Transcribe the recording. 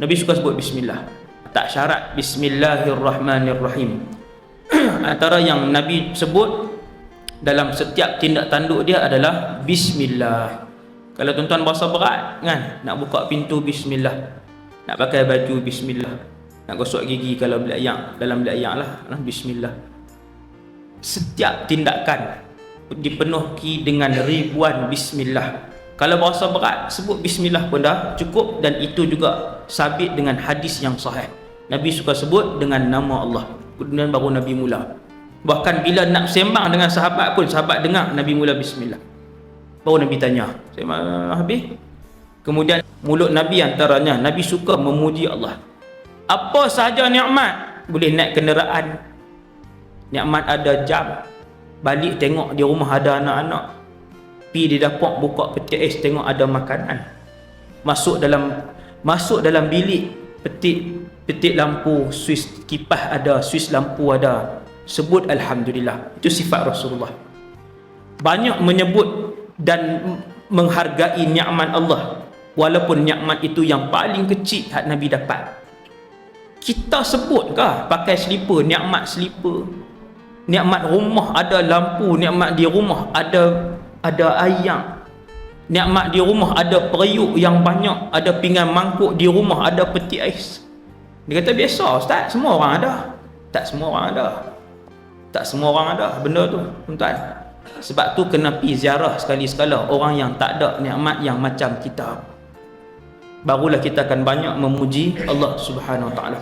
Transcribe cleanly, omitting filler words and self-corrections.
Nabi suka sebut bismillah. Tak syarat bismillahirrahmanirrahim. Antara yang Nabi sebut dalam setiap tindak tanduk dia adalah bismillah. Kalau tuan-tuan berasa berat kan, nak buka pintu bismillah, nak pakai baju bismillah, nak gosok gigi kalau bilik ayak, dalam bilik ayak lah bismillah. Setiap tindakan dipenuhi dengan ribuan bismillah. Kalau berasa berat, sebut bismillah pun dah cukup, dan itu juga sabit dengan hadis yang sahih. Nabi suka sebut dengan nama Allah, kemudian baru Nabi mula. Bahkan bila nak sembang dengan sahabat pun, sahabat dengar Nabi mula bismillah, baru Nabi tanya, sembang habis. Kemudian mulut Nabi antaranya, Nabi suka memuji Allah. Apa sahaja nikmat, boleh naik kenderaan, nikmat ada jam, balik tengok di rumah ada anak-anak, pergi di dapur buka peti ais tengok ada makanan, masuk dalam bilik petik lampu, suis kipas ada, suis lampu ada, sebut alhamdulillah. Itu sifat Rasulullah. Banyak menyebut dan menghargai nikmat Allah, walaupun nikmat itu yang paling kecil hak Nabi dapat. Kita sebutkah pakai selipar, nikmat selipar, nikmat rumah ada lampu, nikmat di rumah ada ayam, nikmat di rumah ada periuk yang banyak, ada pinggan mangkuk di rumah, ada peti ais. Dia kata biasa ustaz, semua orang ada. Tak semua orang ada. Tak semua orang ada benda tu, tuan-tuan. Sebab tu kena pergi ziarah sekali-sekala orang yang tak ada nikmat yang macam kita. Barulah kita akan banyak memuji Allah Subhanahu Wa Taala.